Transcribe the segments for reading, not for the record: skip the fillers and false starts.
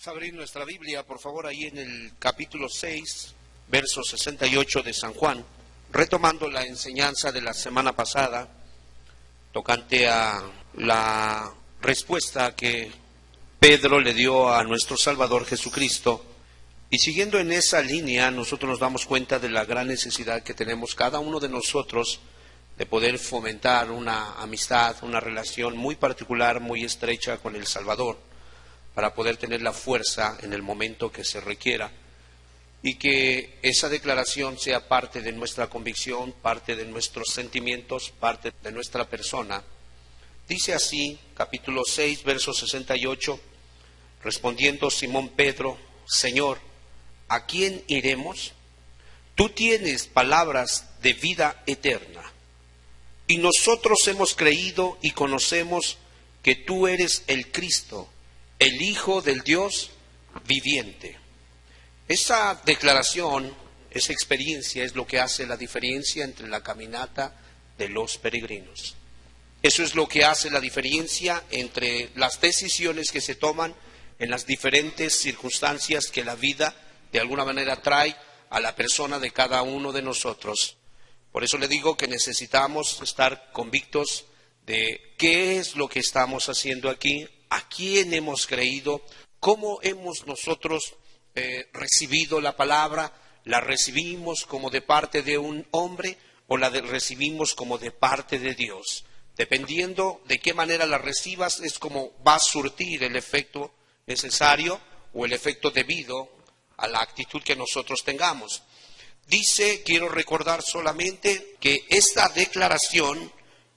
Vamos a abrir nuestra Biblia, por favor, ahí en el capítulo 6, verso 68 de San Juan, retomando la enseñanza de la semana pasada, tocante a la respuesta que Pedro le dio a nuestro Salvador Jesucristo. Y siguiendo en esa línea, nosotros nos damos cuenta de la gran necesidad que tenemos cada uno de nosotros de poder fomentar una amistad, una relación muy particular, muy estrecha con el Salvador, para poder tener la fuerza en el momento que se requiera, y que esa declaración sea parte de nuestra convicción, parte de nuestros sentimientos, parte de nuestra persona. Dice así, capítulo 6, verso 68, respondiendo Simón Pedro: Señor, ¿a quién iremos? Tú tienes palabras de vida eterna, y nosotros hemos creído y conocemos que tú eres el Cristo, el Hijo del Dios viviente. Esa declaración, esa experiencia es lo que hace la diferencia entre la caminata de los peregrinos. Eso es lo que hace la diferencia entre las decisiones que se toman en las diferentes circunstancias que la vida de alguna manera trae a la persona de cada uno de nosotros. Por eso le digo que necesitamos estar convictos de qué es lo que estamos haciendo aquí, a quién hemos creído, cómo hemos nosotros recibido la palabra. ¿La recibimos como de parte de un hombre o la recibimos como de parte de Dios? Dependiendo de qué manera la recibas es como va a surtir el efecto necesario o el efecto debido a la actitud que nosotros tengamos. Dice, quiero recordar solamente que esta declaración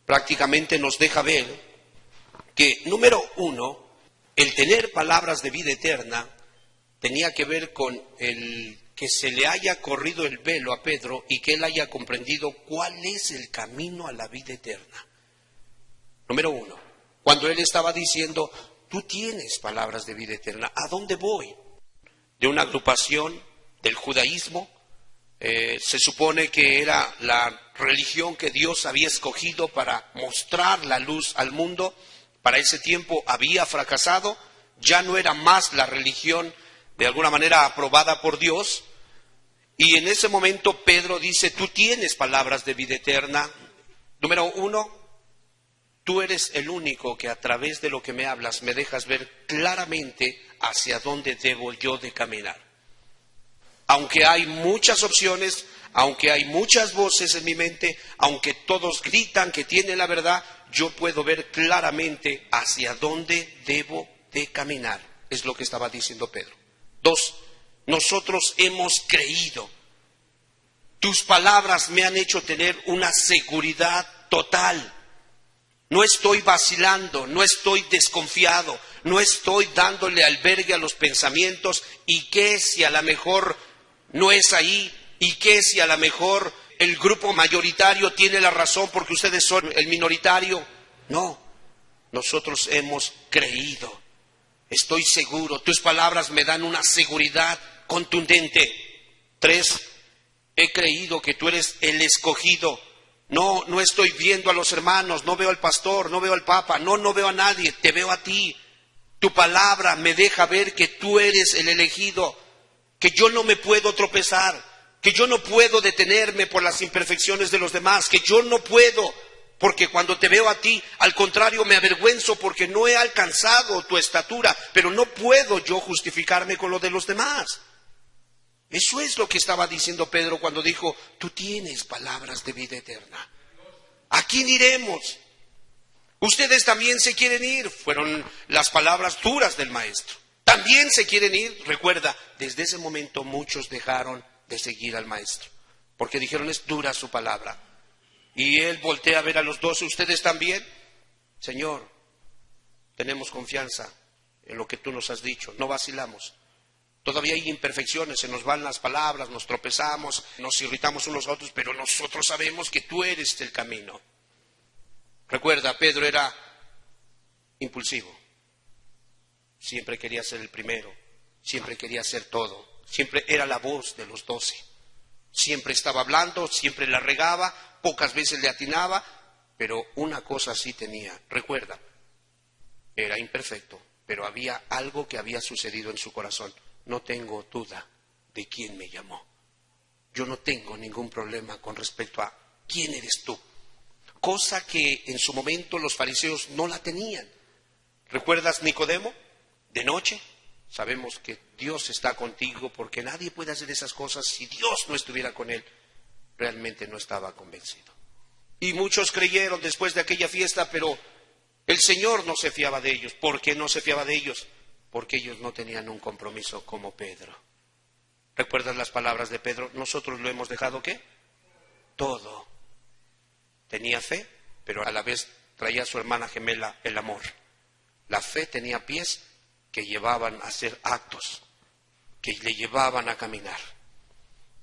prácticamente nos deja ver que, número uno, el tener palabras de vida eterna tenía que ver con el que se le haya corrido el velo a Pedro y que él haya comprendido cuál es el camino a la vida eterna. Número uno, cuando él estaba diciendo, tú tienes palabras de vida eterna, ¿a dónde voy? De una agrupación del judaísmo, se supone que era la religión que Dios había escogido para mostrar la luz al mundo. Para ese tiempo había fracasado, ya no era más la religión de alguna manera aprobada por Dios, y en ese momento Pedro dice, tú tienes palabras de vida eterna. Número uno, tú eres el único que a través de lo que me hablas me dejas ver claramente hacia dónde debo yo de caminar. Aunque hay muchas opciones, aunque hay muchas voces en mi mente, aunque todos gritan que tienen la verdad, yo puedo ver claramente hacia dónde debo de caminar. Es lo que estaba diciendo Pedro. Dos, nosotros hemos creído. Tus palabras me han hecho tener una seguridad total. No estoy vacilando, no estoy desconfiado, no estoy dándole albergue a los pensamientos. ¿Y qué si a lo mejor no es ahí? ¿Y qué si a lo mejor el grupo mayoritario tiene la razón porque ustedes son el minoritario? No, nosotros hemos creído. Estoy seguro, tus palabras me dan una seguridad contundente. Tres, he creído que tú eres el escogido. No estoy viendo a los hermanos, no veo al pastor, no veo al papa, no veo a nadie, te veo a ti. Tu palabra me deja ver que tú eres el elegido, que yo no me puedo tropezar, que yo no puedo detenerme por las imperfecciones de los demás, que yo no puedo, porque cuando te veo a ti, al contrario, me avergüenzo porque no he alcanzado tu estatura, pero no puedo yo justificarme con lo de los demás. Eso es lo que estaba diciendo Pedro cuando dijo, tú tienes palabras de vida eterna. ¿A quién iremos? Ustedes también se quieren ir, fueron las palabras duras del maestro. También se quieren ir. Recuerda, desde ese momento muchos dejaron de seguir al maestro, porque dijeron, es dura su palabra. Y él voltea a ver a los 12, ¿ustedes también? Señor, tenemos confianza en lo que tú nos has dicho, no vacilamos. Todavía hay imperfecciones, se nos van las palabras, nos tropezamos, nos irritamos unos a otros, pero nosotros sabemos que tú eres el camino. Recuerda, Pedro era impulsivo. Siempre quería ser el primero, siempre quería hacer todo, siempre era la voz de los 12. Siempre estaba hablando, siempre la regaba, pocas veces le atinaba, pero una cosa sí tenía. Recuerda, era imperfecto, pero había algo que había sucedido en su corazón. No tengo duda de quién me llamó. Yo no tengo ningún problema con respecto a quién eres tú. Cosa que en su momento los fariseos no la tenían. ¿Recuerdas Nicodemo? De noche, sabemos que Dios está contigo porque nadie puede hacer esas cosas si Dios no estuviera con él. Realmente no estaba convencido. Y muchos creyeron después de aquella fiesta, pero el Señor no se fiaba de ellos. ¿Por qué no se fiaba de ellos? Porque ellos no tenían un compromiso como Pedro. ¿Recuerdas las palabras de Pedro? Nosotros lo hemos dejado, ¿qué? Todo. Tenía fe, pero a la vez traía a su hermana gemela el amor. La fe tenía pies que llevaban a hacer actos, que le llevaban a caminar.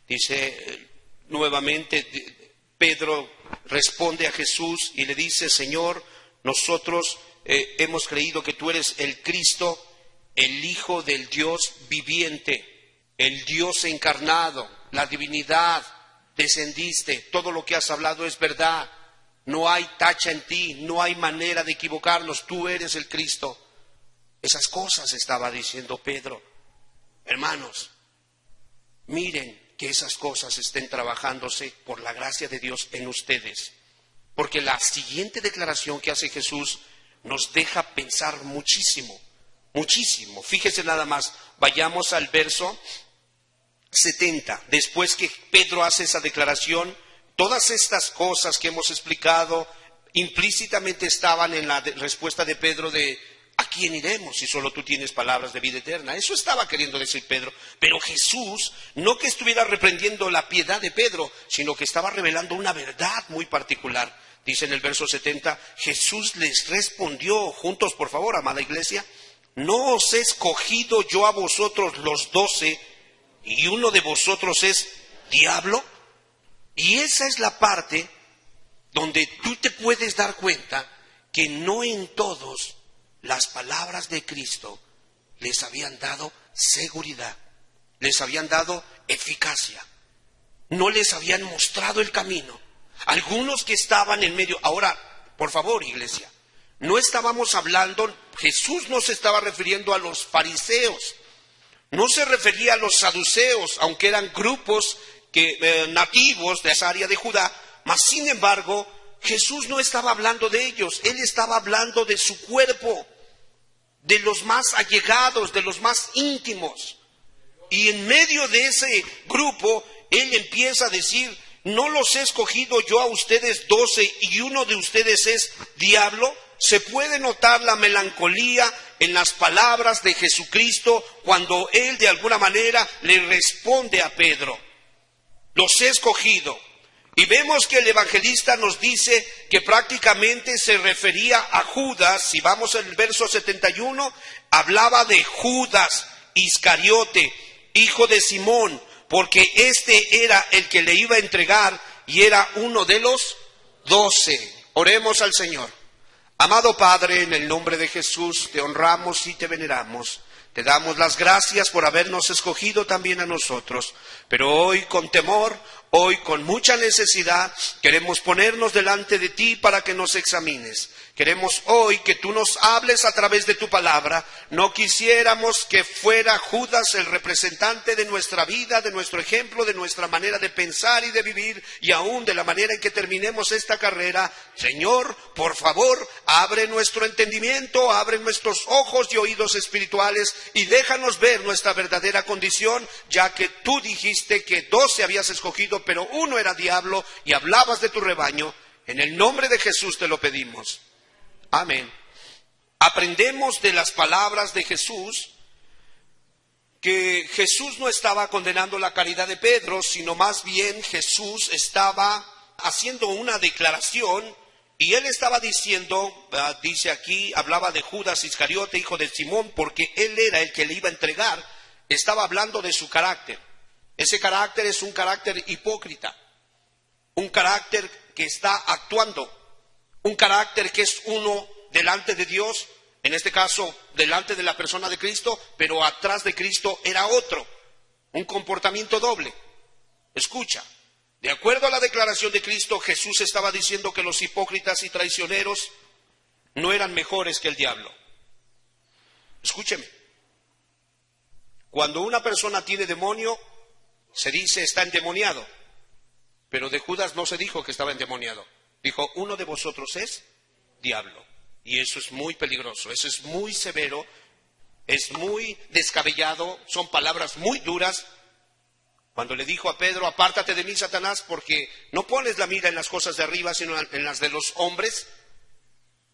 Dice nuevamente, Pedro responde a Jesús y le dice: Señor, nosotros hemos creído que tú eres el Cristo, el Hijo del Dios viviente, el Dios encarnado, la divinidad, descendiste, todo lo que has hablado es verdad, no hay tacha en ti, no hay manera de equivocarnos, tú eres el Cristo. Esas cosas estaba diciendo Pedro. Hermanos, miren que esas cosas estén trabajándose por la gracia de Dios en ustedes, porque la siguiente declaración que hace Jesús nos deja pensar muchísimo, muchísimo. Fíjese nada más, vayamos al verso 70. Después que Pedro hace esa declaración, todas estas cosas que hemos explicado implícitamente estaban en la respuesta de Pedro de: ¿a quién iremos si solo tú tienes palabras de vida eterna? Eso estaba queriendo decir Pedro. Pero Jesús, no que estuviera reprendiendo la piedad de Pedro, sino que estaba revelando una verdad muy particular. Dice en el verso 70, Jesús les respondió, juntos por favor, amada iglesia: ¿no os he escogido yo a vosotros los 12 y uno de vosotros es diablo? Y esa es la parte donde tú te puedes dar cuenta que no en todos las palabras de Cristo les habían dado seguridad, les habían dado eficacia, no les habían mostrado el camino. Algunos que estaban en medio. Ahora, por favor, iglesia, no estábamos hablando, Jesús no se estaba refiriendo a los fariseos, no se refería a los saduceos, aunque eran grupos nativos de esa área de Judá, mas sin embargo, Jesús no estaba hablando de ellos, Él estaba hablando de su cuerpo, de los más allegados, de los más íntimos. Y en medio de ese grupo, Él empieza a decir: ¿no los he escogido yo a ustedes 12 y uno de ustedes es diablo? Se puede notar la melancolía en las palabras de Jesucristo cuando Él de alguna manera le responde a Pedro: los he escogido. Y vemos que el evangelista nos dice que prácticamente se refería a Judas. Si vamos al verso 71, hablaba de Judas Iscariote, hijo de Simón, porque este era el que le iba a entregar y era uno de los 12. Oremos al Señor. Amado Padre, en el nombre de Jesús, te honramos y te veneramos. Te damos las gracias por habernos escogido también a nosotros. Pero hoy con temor, hoy con mucha necesidad, queremos ponernos delante de ti para que nos examines. Queremos hoy que tú nos hables a través de tu palabra. No quisiéramos que fuera Judas el representante de nuestra vida, de nuestro ejemplo, de nuestra manera de pensar y de vivir, y aún de la manera en que terminemos esta carrera. Señor, por favor, abre nuestro entendimiento, abre nuestros ojos y oídos espirituales y déjanos ver nuestra verdadera condición, ya que tú dijiste que 12 habías escogido, pero uno era diablo, y hablabas de tu rebaño. En el nombre de Jesús te lo pedimos. Amén. Aprendemos de las palabras de Jesús que Jesús no estaba condenando la caridad de Pedro, sino más bien Jesús estaba haciendo una declaración y él estaba diciendo, dice aquí, hablaba de Judas Iscariote, hijo de Simón, porque él era el que le iba a entregar. Estaba hablando de su carácter. Ese carácter es un carácter hipócrita, un carácter que está actuando, un carácter que es uno delante de Dios, en este caso delante de la persona de Cristo, pero atrás de Cristo era otro, un comportamiento doble. Escucha, de acuerdo a la declaración de Cristo, Jesús estaba diciendo que los hipócritas y traicioneros no eran mejores que el diablo. Escúcheme. Cuando una persona tiene demonio, se dice está endemoniado. Pero de Judas no se dijo que estaba endemoniado. Dijo, uno de vosotros es diablo. Y eso es muy peligroso, eso es muy severo, es muy descabellado, son palabras muy duras. Cuando le dijo a Pedro, apártate de mí, Satanás, porque no pones la mira en las cosas de arriba, sino en las de los hombres.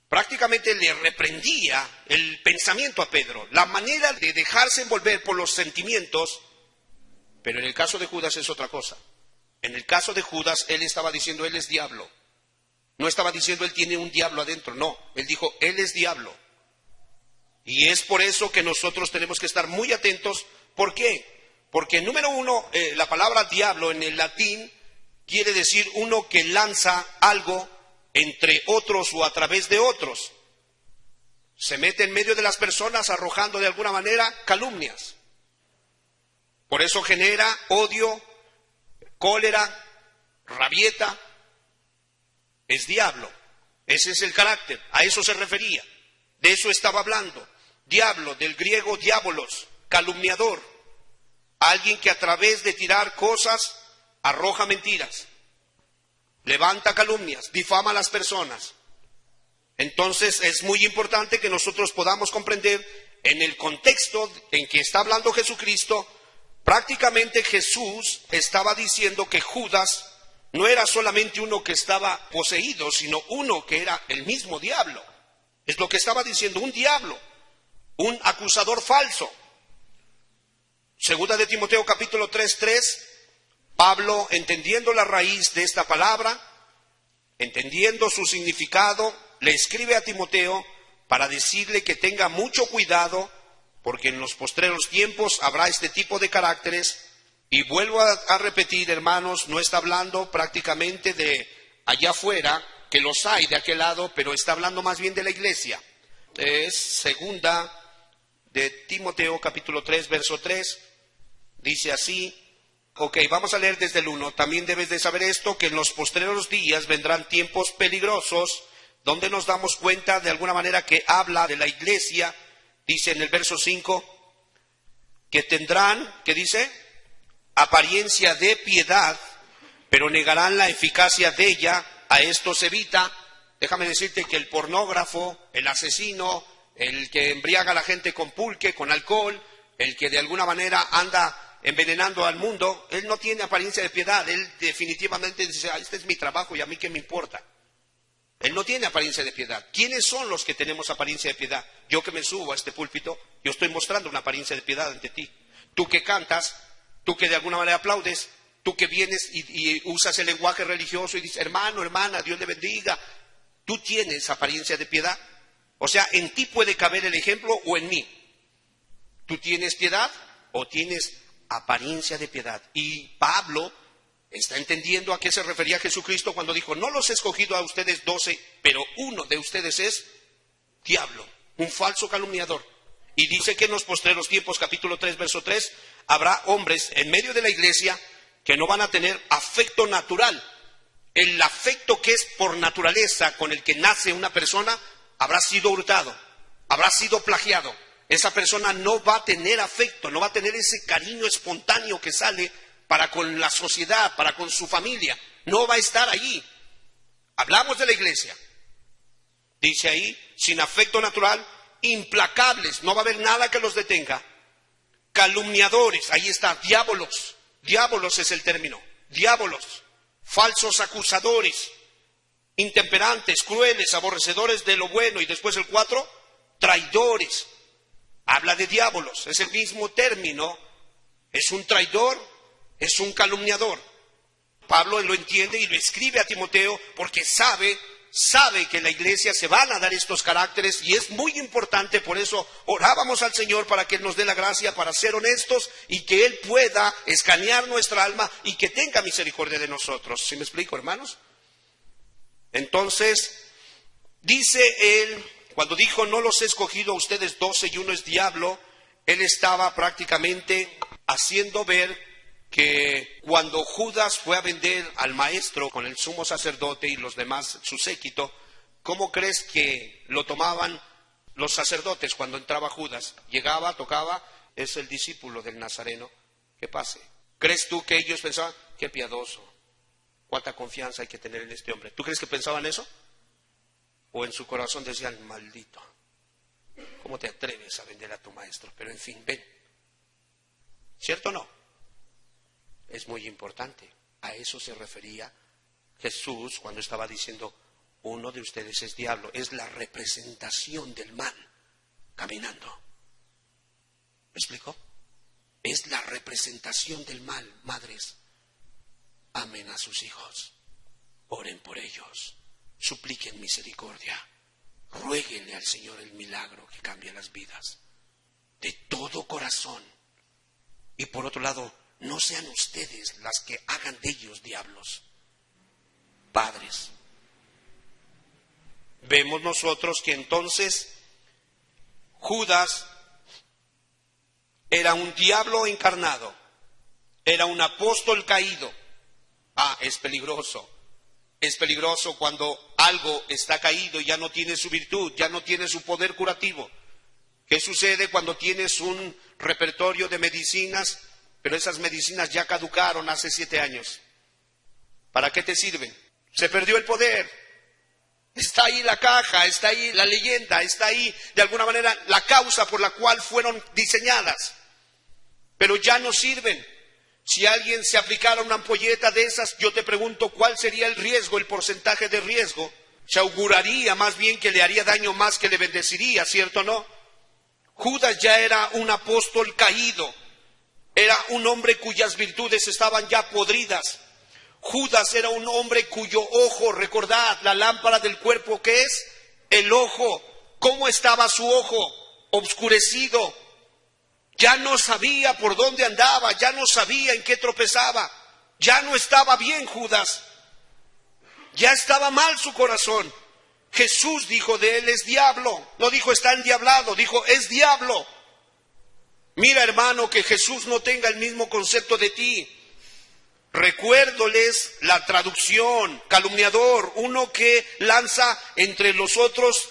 Prácticamente le reprendía el pensamiento a Pedro, la manera de dejarse envolver por los sentimientos. Pero en el caso de Judas es otra cosa. En el caso de Judas, él estaba diciendo, él es diablo. No estaba diciendo, él tiene un diablo adentro. No, él dijo, él es diablo. Y es por eso que nosotros tenemos que estar muy atentos. ¿Por qué? Porque número uno, la palabra diablo en el latín quiere decir uno que lanza algo entre otros o a través de otros. Se mete en medio de las personas arrojando de alguna manera calumnias. Por eso genera odio, cólera, rabieta. Es diablo. Ese es el carácter. A eso se refería. De eso estaba hablando. Diablo, del griego diabolos, calumniador. Alguien que a través de tirar cosas arroja mentiras. Levanta calumnias, difama a las personas. Entonces es muy importante que nosotros podamos comprender en el contexto en que está hablando Jesucristo. Prácticamente Jesús estaba diciendo que Judas no era solamente uno que estaba poseído, sino uno que era el mismo diablo. Es lo que estaba diciendo, un diablo, un acusador falso. Segunda de Timoteo capítulo 3:3, Pablo, entendiendo la raíz de esta palabra, entendiendo su significado, le escribe a Timoteo para decirle que tenga mucho cuidado, porque en los postreros tiempos habrá este tipo de caracteres. Y vuelvo a repetir, hermanos, no está hablando prácticamente de allá afuera, que los hay de aquel lado, pero está hablando más bien de la iglesia. Es segunda de Timoteo capítulo 3, verso 3, dice así. Ok, vamos a leer desde el 1. También debes de saber esto, que en los postreros días vendrán tiempos peligrosos, donde nos damos cuenta de alguna manera que habla de la iglesia. Dice en el verso 5, que tendrán, ¿qué dice? Apariencia de piedad, pero negarán la eficacia de ella. A esto se evita. Déjame decirte que el pornógrafo, el asesino, el que embriaga a la gente con pulque, con alcohol, el que de alguna manera anda envenenando al mundo, él no tiene apariencia de piedad. Él definitivamente dice, este es mi trabajo y a mí qué me importa. Él no tiene apariencia de piedad. ¿Quiénes son los que tenemos apariencia de piedad? Yo que me subo a este púlpito, yo estoy mostrando una apariencia de piedad ante ti. Tú que cantas, tú que de alguna manera aplaudes, tú que vienes y usas el lenguaje religioso y dices, hermano, hermana, Dios le bendiga. Tú tienes apariencia de piedad. O sea, en ti puede caber el ejemplo o en mí. ¿Tú tienes piedad o tienes apariencia de piedad? Y Pablo está entendiendo a qué se refería Jesucristo cuando dijo, no los he escogido a ustedes 12, pero uno de ustedes es diablo, un falso calumniador. Y dice que en los postreros tiempos, capítulo 3, verso 3, habrá hombres en medio de la iglesia que no van a tener afecto natural. El afecto que es por naturaleza con el que nace una persona habrá sido hurtado, habrá sido plagiado. Esa persona no va a tener afecto, no va a tener ese cariño espontáneo que sale para con la sociedad, para con su familia. No va a estar allí. Hablamos de la iglesia. Dice ahí, sin afecto natural, implacables, no va a haber nada que los detenga. Calumniadores, ahí está, diabolos. Diabolos es el término, diabolos. Falsos acusadores, intemperantes, crueles, aborrecedores de lo bueno. Y después el 4, traidores. Habla de diabolos, es el mismo término. Es un traidor, es un calumniador. Pablo lo entiende y lo escribe a Timoteo porque sabe que en la iglesia se van a dar estos caracteres y es muy importante. Por eso orábamos al Señor para que Él nos dé la gracia para ser honestos y que Él pueda escanear nuestra alma y que tenga misericordia de nosotros. ¿Sí me explico, hermanos? Entonces, dice Él, cuando dijo, no los he escogido a ustedes 12 y uno es diablo, Él estaba prácticamente haciendo ver que cuando Judas fue a vender al maestro con el sumo sacerdote y los demás, su séquito, ¿cómo crees que lo tomaban Los sacerdotes, cuando entraba Judas, llegaba, tocaba, es el discípulo del Nazareno, que pase. ¿Crees tú que ellos pensaban, qué piadoso, cuánta confianza hay que tener en este hombre? ¿Tú crees que pensaban eso? ¿O en su corazón decían, maldito, cómo te atreves a vender a tu maestro? Pero en fin, ven. ¿Cierto o no? Es muy importante. A eso se refería Jesús cuando estaba diciendo, uno de ustedes es diablo. Es la representación del mal caminando. ¿Me explico? Es la representación del mal. Madres, amen a sus hijos, oren por ellos, supliquen misericordia, ruéguenle al Señor el milagro que cambia las vidas, de todo corazón. Y por otro lado, no sean ustedes las que hagan de ellos diablos. Padres, vemos nosotros que entonces Judas era un diablo encarnado, era un apóstol caído. Es peligroso. Es peligroso cuando algo está caído y ya no tiene su virtud, ya no tiene su poder curativo. ¿Qué sucede cuando tienes un repertorio de medicinas, pero esas medicinas ya caducaron hace 7 años? ¿Para qué te sirven? Se perdió el poder. Está ahí la caja, está ahí la leyenda, está ahí de alguna manera la causa por la cual fueron diseñadas, pero ya no sirven. Si alguien se aplicara una ampolleta de esas, yo te pregunto cuál sería el riesgo, el porcentaje de riesgo. Se auguraría más bien que le haría daño más que le bendeciría, ¿cierto o no? Judas ya era un apóstol caído, era un hombre cuyas virtudes estaban ya podridas. Judas era un hombre cuyo ojo, recordad, la lámpara del cuerpo, ¿qué es? El ojo. ¿Cómo estaba su ojo? Obscurecido. Ya no sabía por dónde andaba, ya no sabía en qué tropezaba. Ya no estaba bien Judas. Ya estaba mal su corazón. Jesús dijo de él, es diablo. No dijo está endiablado, dijo es diablo. Mira, hermano, que Jesús no tenga el mismo concepto de ti. Recuérdoles la traducción, calumniador, uno que lanza entre los otros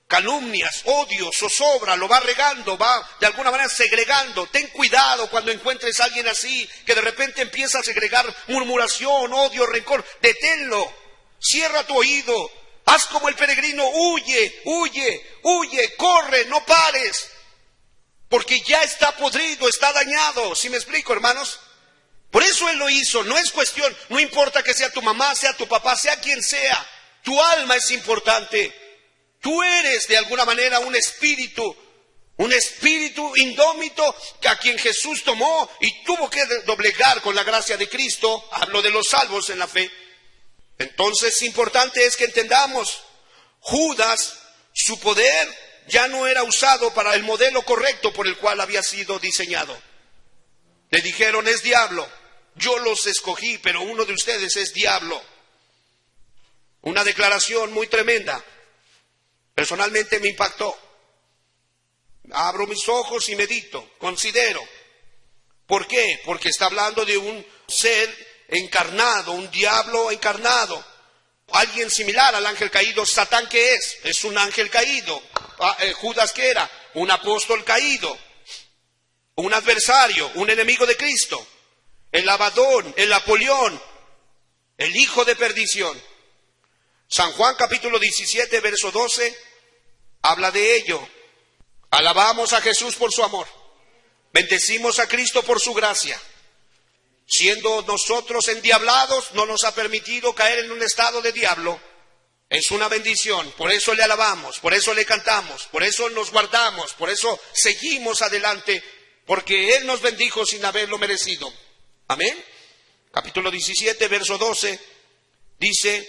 calumnias, odio, zozobra, lo va regando, va de alguna manera segregando. Ten cuidado cuando encuentres a alguien así, que de repente empieza a segregar murmuración, odio, rencor. Deténlo, cierra tu oído, haz como el peregrino, huye, huye, huye, corre, no pares, porque ya está podrido, está dañado. ¿Sí me explico, hermanos? Por eso Él lo hizo. No es cuestión, no importa que sea tu mamá, sea tu papá, sea quien sea, tu alma es importante. Tú eres de alguna manera un espíritu indómito a quien Jesús tomó y tuvo que doblegar con la gracia de Cristo. Hablo de los salvos en la fe. Entonces, importante es que entendamos, Judas, su poder ya no era usado para el modelo correcto por el cual había sido diseñado. Le dijeron, es diablo. Yo los escogí, pero uno de ustedes es diablo. Una declaración muy tremenda. Personalmente me impactó. Abro mis ojos y medito, considero. ¿Por qué? Porque está hablando de un ser encarnado, un diablo encarnado. Alguien similar al ángel caído. ¿Satán qué es? Es un ángel caído. ¿Judas qué era? Un apóstol caído. Un adversario, un enemigo de Cristo. El Abadón, el Apolión, el hijo de perdición. San Juan capítulo 17, verso 12, habla de ello. Alabamos a Jesús por su amor. Bendecimos a Cristo por su gracia. Siendo nosotros endiablados, no nos ha permitido caer en un estado de diablo. Es una bendición, por eso le alabamos, por eso le cantamos, por eso nos guardamos, por eso seguimos adelante, porque Él nos bendijo sin haberlo merecido. Amén. Capítulo 17, verso 12, dice,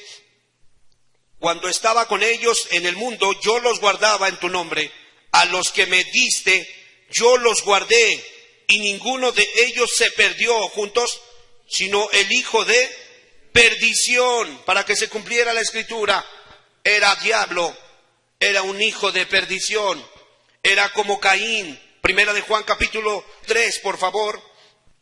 cuando estaba con ellos en el mundo, yo los guardaba en tu nombre. A los que me diste, yo los guardé, y ninguno de ellos se perdió juntos, sino el hijo de perdición, para que se cumpliera la escritura. Era diablo, era un hijo de perdición, era como Caín. Primera de Juan capítulo 3, por favor,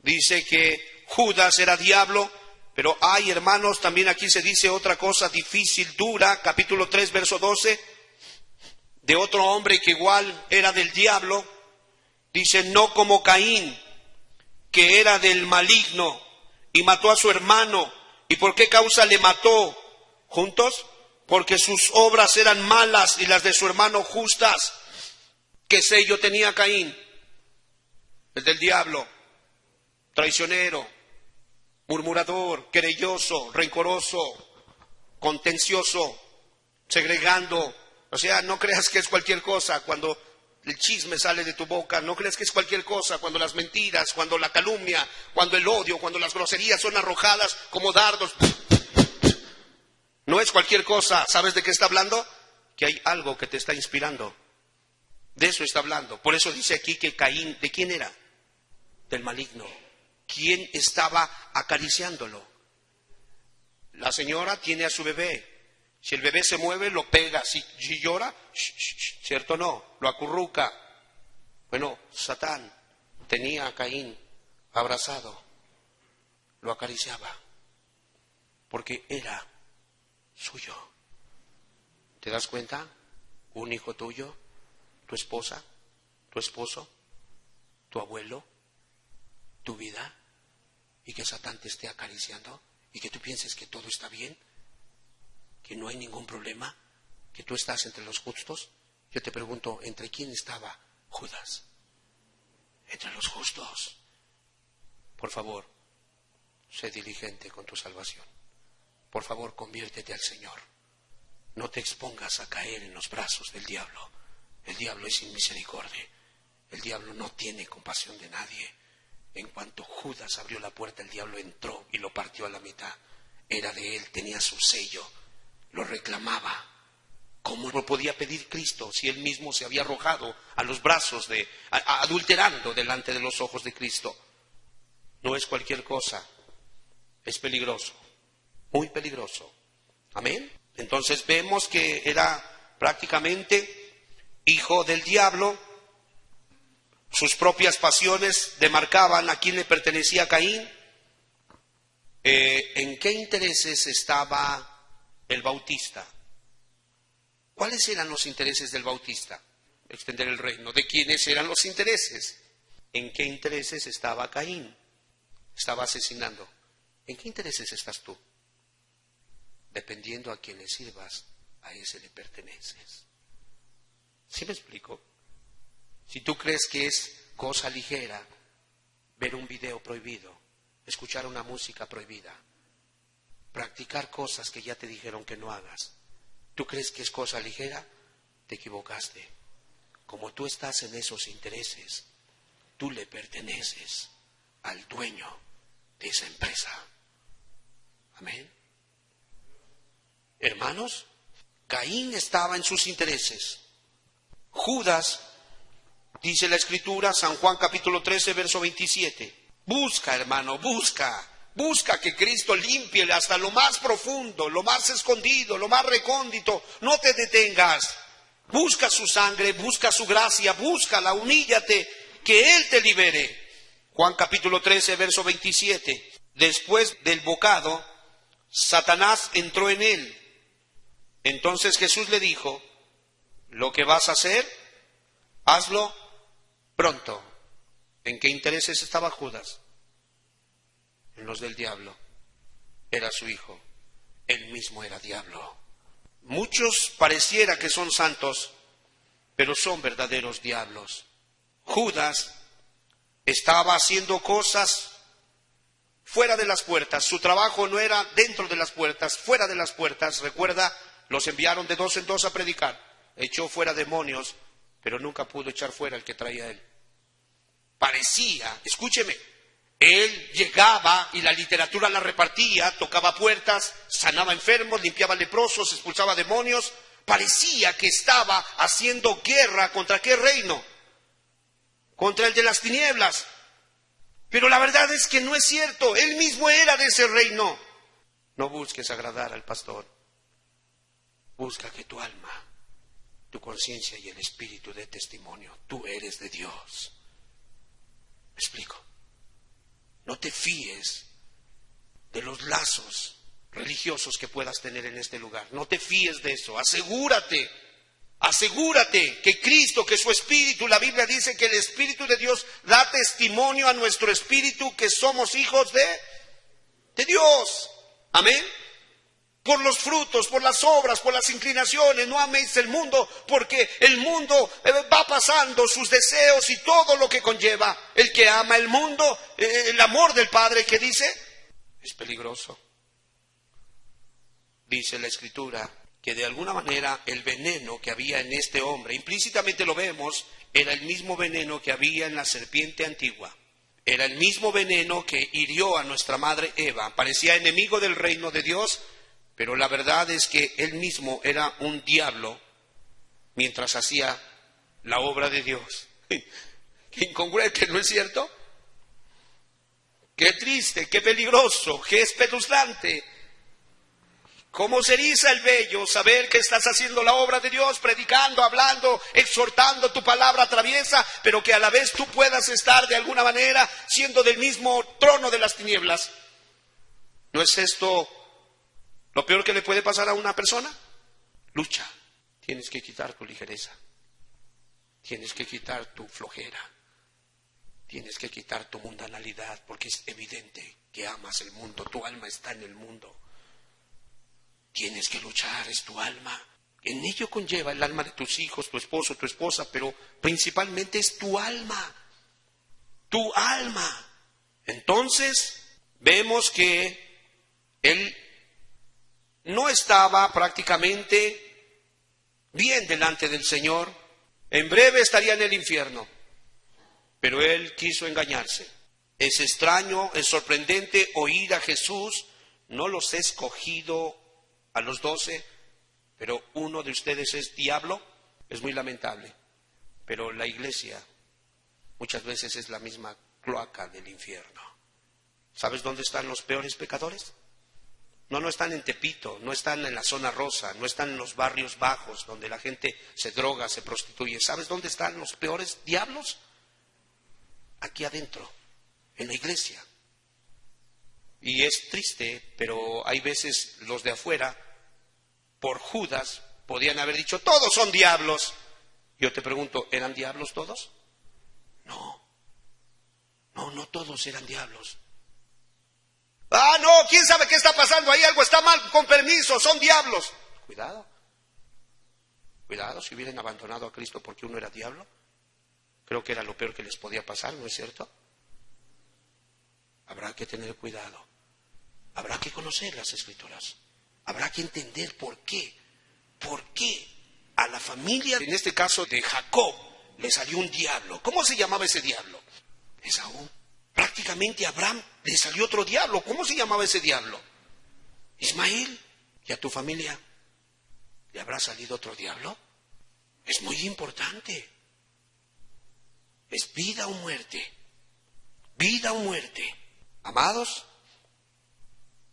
dice que Judas era diablo, pero hay, hermanos, también aquí se dice otra cosa difícil, dura, capítulo 3, verso 12, de otro hombre que igual era del diablo, dice, no como Caín, que era del maligno y mató a su hermano. ¿Y por qué causa le mató? ¿Juntos? Porque sus obras eran malas y las de su hermano justas. ¿Qué sello tenía Caín? El del diablo, traicionero, murmurador, querelloso, rencoroso, contencioso, segregando. O sea, no creas que es cualquier cosa cuando el chisme sale de tu boca, no creas que es cualquier cosa cuando las mentiras, cuando la calumnia, cuando el odio, cuando las groserías son arrojadas como dardos. No es cualquier cosa. ¿Sabes de qué está hablando? Que hay algo que te está inspirando. De eso está hablando. Por eso dice aquí que Caín, ¿de quién era? Del maligno. ¿Quién estaba acariciándolo? La señora tiene a su bebé. Si el bebé se mueve, lo pega. Si llora, ¿cierto o no? Lo acurruca. Bueno, Satán tenía a Caín abrazado. Lo acariciaba. Porque era suyo. ¿Te das cuenta? Un hijo tuyo, tu esposa, tu esposo, tu abuelo, tu vida, y que Satán te esté acariciando y que tú pienses que todo está bien, que no hay ningún problema, que tú estás entre los justos. Yo te pregunto, ¿entre quién estaba Judas? Entre los justos. Por favor, sé diligente con tu salvación. Por favor, conviértete al Señor. No te expongas a caer en los brazos del diablo. El diablo es sin misericordia. El diablo no tiene compasión de nadie. En cuanto Judas abrió la puerta, el diablo entró y lo partió a la mitad. Era de él, tenía su sello, lo reclamaba. ¿Cómo lo podía pedir Cristo si él mismo se había arrojado a los brazos adulterando delante de los ojos de Cristo? No es cualquier cosa, es peligroso, muy peligroso. Amén. Entonces vemos que era prácticamente hijo del diablo. Sus propias pasiones demarcaban a quién le pertenecía Caín. ¿En qué intereses estaba el bautista? ¿Cuáles eran los intereses del bautista? Extender el reino. ¿De quiénes eran los intereses? ¿En qué intereses estaba Caín? Estaba asesinando. ¿En qué intereses estás tú? Dependiendo a quién le sirvas, a ese le perteneces. ¿Sí me explico? Si tú crees que es cosa ligera ver un video prohibido, escuchar una música prohibida, practicar cosas que ya te dijeron que no hagas, ¿tú crees que es cosa ligera? Te equivocaste. Como tú estás en esos intereses, tú le perteneces al dueño de esa empresa. Amén. Hermanos, Caín estaba en sus intereses. Judas, dice la Escritura, San Juan capítulo 13, verso 27. Busca, hermano, busca que Cristo limpie hasta lo más profundo, lo más escondido, lo más recóndito. No te detengas. Busca su sangre, busca su gracia, búscala, humíllate, que Él te libere. Juan capítulo 13, verso 27. Después del bocado, Satanás entró en él. Entonces Jesús le dijo, lo que vas a hacer, hazlo pronto. ¿En qué intereses estaba Judas? En los del diablo. Era su hijo. Él mismo era diablo. Muchos pareciera que son santos, pero son verdaderos diablos. Judas estaba haciendo cosas fuera de las puertas. Su trabajo no era dentro de las puertas, fuera de las puertas. Recuerda, los enviaron de dos en dos a predicar. Echó fuera demonios, pero nunca pudo echar fuera el que traía él. Parecía, escúcheme, él llegaba y la literatura la repartía, tocaba puertas, sanaba enfermos, limpiaba leprosos, expulsaba demonios. Parecía que estaba haciendo guerra ¿contra qué reino? Contra el de las tinieblas. Pero la verdad es que no es cierto, él mismo era de ese reino. No busques agradar al pastor. Busca que tu alma, tu conciencia y el espíritu dé testimonio. Tú eres de Dios. ¿Me explico? No te fíes de los lazos religiosos que puedas tener en este lugar. No te fíes de eso. Asegúrate Asegúrate que Cristo, que su Espíritu, la Biblia dice que el Espíritu de Dios da testimonio a nuestro espíritu que somos hijos de Dios. Amén. Por los frutos, por las obras, por las inclinaciones. No améis el mundo, porque el mundo va pasando, sus deseos y todo lo que conlleva. El que ama el mundo, el amor del Padre, ¿qué dice? Es peligroso. Dice la Escritura que de alguna manera el veneno que había en este hombre, implícitamente lo vemos, era el mismo veneno que había en la serpiente antigua. Era el mismo veneno que hirió a nuestra madre Eva. Parecía enemigo del reino de Dios, pero la verdad es que él mismo era un diablo mientras hacía la obra de Dios. Qué incongruente, ¿no es cierto? Qué triste, qué peligroso, qué espeluznante. ¿Cómo se eriza el vello saber que estás haciendo la obra de Dios, predicando, hablando, exhortando, tu palabra atraviesa, pero que a la vez tú puedas estar de alguna manera siendo del mismo trono de las tinieblas? ¿No es esto lo peor que le puede pasar a una persona? Lucha. Tienes que quitar tu ligereza. Tienes que quitar tu flojera. Tienes que quitar tu mundanalidad, porque es evidente que amas el mundo. Tu alma está en el mundo. Tienes que luchar, es tu alma. En ello conlleva el alma de tus hijos, tu esposo, tu esposa, pero principalmente es tu alma. Tu alma. Entonces, vemos que él no estaba prácticamente bien delante del Señor. En breve estaría en el infierno. Pero él quiso engañarse. Es extraño, es sorprendente oír a Jesús: no los he escogido a los 12, pero uno de ustedes es diablo. Es muy lamentable, pero la iglesia muchas veces es la misma cloaca del infierno. ¿Sabes dónde están los peores pecadores? No están en Tepito, no están en la zona rosa, no están en los barrios bajos donde la gente se droga, se prostituye. ¿Sabes dónde están los peores diablos? Aquí adentro, en la iglesia. Y es triste, pero hay veces los de afuera, por Judas, podían haber dicho: todos son diablos. Yo te pregunto, ¿eran diablos todos? No todos eran diablos. No, quién sabe qué está pasando ahí, algo está mal, con permiso, son diablos. Cuidado, si hubieran abandonado a Cristo porque uno era diablo, creo que era lo peor que les podía pasar, ¿no es cierto? Habrá que tener cuidado. Habrá que conocer las Escrituras. Habrá que entender por qué. ¿Por qué a la familia, en este caso de Jacob, le salió un diablo? ¿Cómo se llamaba ese diablo? Esaú. Prácticamente a Abraham le salió otro diablo. ¿Cómo se llamaba ese diablo? Ismael. ¿Y a tu familia le habrá salido otro diablo? Es muy importante. Es vida o muerte. Vida o muerte. Amados,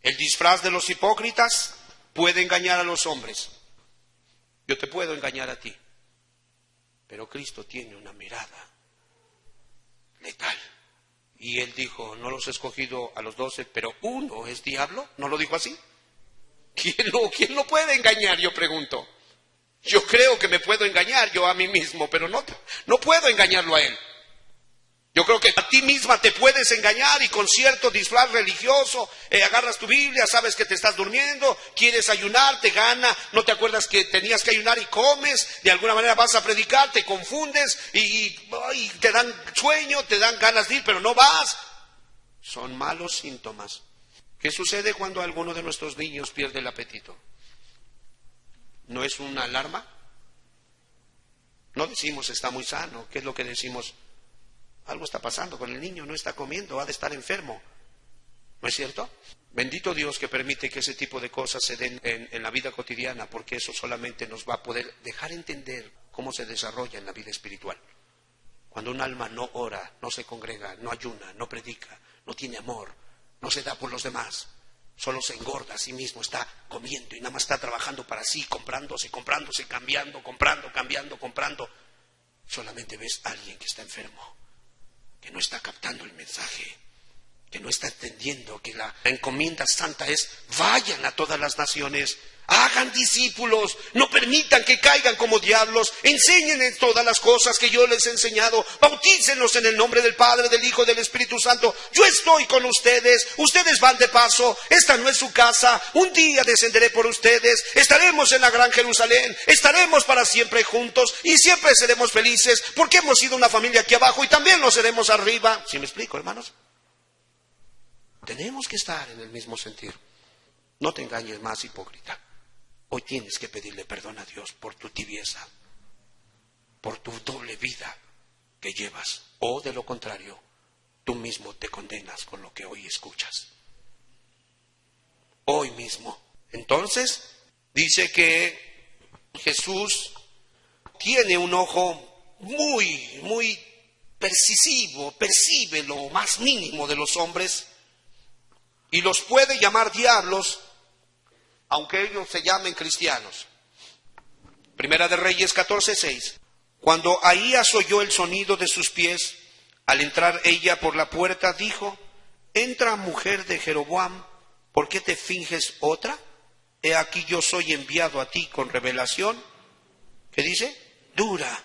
el disfraz de los hipócritas puede engañar a los hombres. Yo te puedo engañar a ti. Pero Cristo tiene una mirada letal. Y Él dijo: no los he escogido a los 12, pero uno es diablo. ¿No lo dijo así? ¿Quién lo puede engañar? Yo pregunto. Yo creo que me puedo engañar yo a mí mismo, pero no puedo engañarlo a Él. Yo creo que a ti misma te puedes engañar y con cierto disfraz religioso agarras tu Biblia, sabes que te estás durmiendo, quieres ayunar, te gana, no te acuerdas que tenías que ayunar y comes, de alguna manera vas a predicar, te confundes y te dan sueño, te dan ganas de ir, pero no vas. Son malos síntomas. ¿Qué sucede cuando alguno de nuestros niños pierde el apetito? ¿No es una alarma? No decimos está muy sano. ¿Qué es lo que decimos? Algo está pasando con el niño, no está comiendo, ha de estar enfermo. ¿No es cierto? Bendito Dios que permite que ese tipo de cosas se den en la vida cotidiana, porque eso solamente nos va a poder dejar entender cómo se desarrolla en la vida espiritual. Cuando un alma no ora, no se congrega, no ayuna, no predica, no tiene amor, no se da por los demás, solo se engorda a sí mismo, está comiendo y nada más está trabajando para sí, comprándose, cambiando, comprando. Solamente ves a alguien que está enfermo, que no está captando el mensaje, que no está entendiendo que la encomienda santa es: vayan a todas las naciones, Hagan discípulos, no permitan que caigan como diablos, enséñenles todas las cosas que yo les he enseñado, bautícenlos en el nombre del Padre, del Hijo y del Espíritu Santo. Yo estoy con ustedes, ustedes van de paso, esta no es su casa, un día descenderé por ustedes, estaremos en la gran Jerusalén, estaremos para siempre juntos y siempre seremos felices porque hemos sido una familia aquí abajo y también lo seremos arriba. ¿Sí me explico, hermanos? Tenemos que estar en el mismo sentir. No te engañes más, hipócrita. Hoy tienes que pedirle perdón a Dios por tu tibieza, por tu doble vida que llevas, o de lo contrario, tú mismo te condenas con lo que hoy escuchas. Hoy mismo. Entonces, dice que Jesús tiene un ojo muy percisivo, percibe lo más mínimo de los hombres y los puede llamar diablos, aunque ellos se llamen cristianos. Primera de Reyes 14:6. Cuando Ahías oyó el sonido de sus pies, al entrar ella por la puerta, dijo: entra, mujer de Jeroboam, ¿por qué te finges otra? He aquí yo soy enviado a ti con revelación. ¿Qué dice? Dura.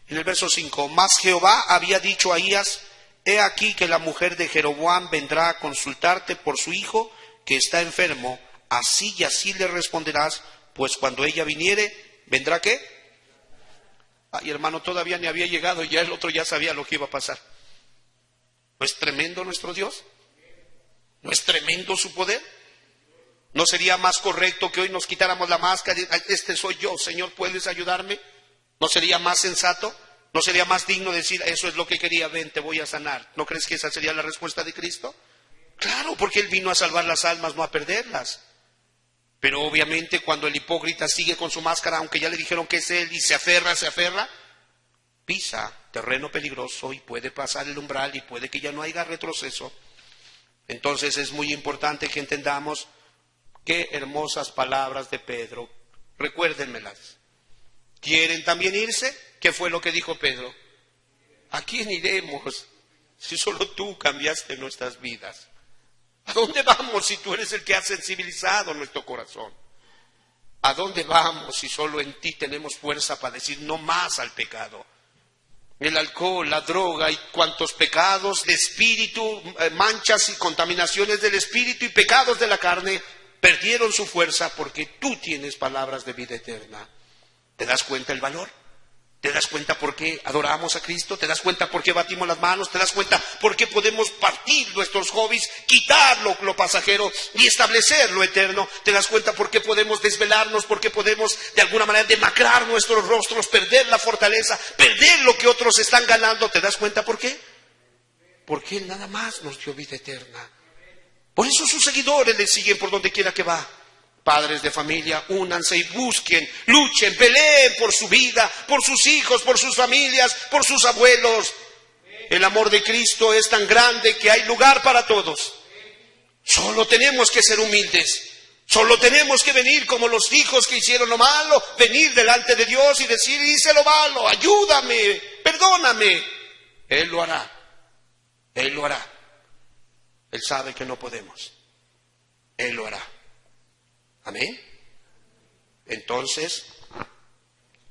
En el verso 5, mas Jehová había dicho a Ahías: he aquí que la mujer de Jeroboam vendrá a consultarte por su hijo que está enfermo. Así y así le responderás, pues cuando ella viniere, ¿vendrá qué? Ay, hermano, todavía ni había llegado y ya el otro ya sabía lo que iba a pasar. ¿No es tremendo nuestro Dios? ¿No es tremendo su poder? ¿No sería más correcto que hoy nos quitáramos la máscara y este soy yo, Señor, ¿puedes ayudarme? ¿No sería más sensato? ¿No sería más digno decir, eso es lo que quería, ven, te voy a sanar? ¿No crees que esa sería la respuesta de Cristo? Claro, porque Él vino a salvar las almas, no a perderlas. Pero obviamente cuando el hipócrita sigue con su máscara, aunque ya le dijeron que es Él y se aferra, pisa terreno peligroso y puede pasar el umbral y puede que ya no haya retroceso. Entonces es muy importante que entendamos qué hermosas palabras de Pedro. Recuérdenmelas. ¿Quieren también irse? ¿Qué fue lo que dijo Pedro? ¿A quién iremos si solo tú cambiaste nuestras vidas? ¿A dónde vamos si tú eres el que ha sensibilizado nuestro corazón? ¿A dónde vamos si solo en ti tenemos fuerza para decir no más al pecado? El alcohol, la droga y cuantos pecados de espíritu, manchas y contaminaciones del espíritu y pecados de la carne perdieron su fuerza porque tú tienes palabras de vida eterna. ¿Te das cuenta el valor? ¿Te das cuenta por qué adoramos a Cristo? ¿Te das cuenta por qué batimos las manos? ¿Te das cuenta por qué podemos partir nuestros hobbies, quitar lo pasajero y establecer lo eterno? ¿Te das cuenta por qué podemos desvelarnos? ¿Por qué podemos de alguna manera demacrar nuestros rostros, perder la fortaleza, perder lo que otros están ganando? ¿Te das cuenta por qué? Porque Él nada más nos dio vida eterna. Por eso sus seguidores le siguen por donde quiera que va. Padres de familia, únanse y busquen, luchen, peleen por su vida, por sus hijos, por sus familias, por sus abuelos. El amor de Cristo es tan grande que hay lugar para todos. Solo tenemos que ser humildes. Solo tenemos que venir como los hijos que hicieron lo malo, venir delante de Dios y decir, hice lo malo, ayúdame, perdóname. Él lo hará. Él lo hará. Él sabe que no podemos. Él lo hará. Amén. Entonces,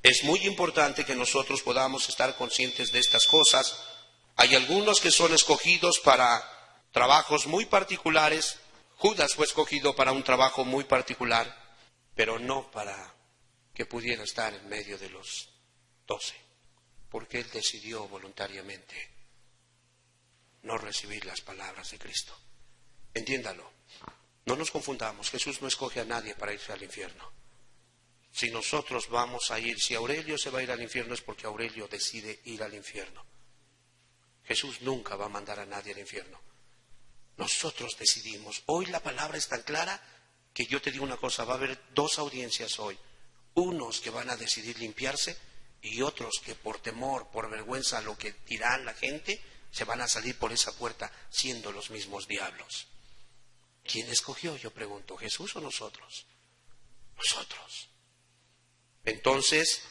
es muy importante que nosotros podamos estar conscientes de estas cosas. Hay algunos que son escogidos para trabajos muy particulares. Judas fue escogido para un trabajo muy particular, pero no para que pudiera estar en medio de los 12, porque él decidió voluntariamente no recibir las palabras de Cristo. Entiéndalo. No nos confundamos, Jesús no escoge a nadie para irse al infierno. Si nosotros vamos a ir, si Aurelio se va a ir al infierno es porque Aurelio decide ir al infierno. Jesús nunca va a mandar a nadie al infierno. Nosotros decidimos. Hoy la palabra es tan clara que yo te digo una cosa, va a haber dos audiencias hoy. Unos que van a decidir limpiarse y otros que por temor, por vergüenza a lo que dirán la gente, se van a salir por esa puerta siendo los mismos diablos. ¿Quién escogió? Yo pregunto, ¿Jesús o nosotros? Nosotros. Entonces,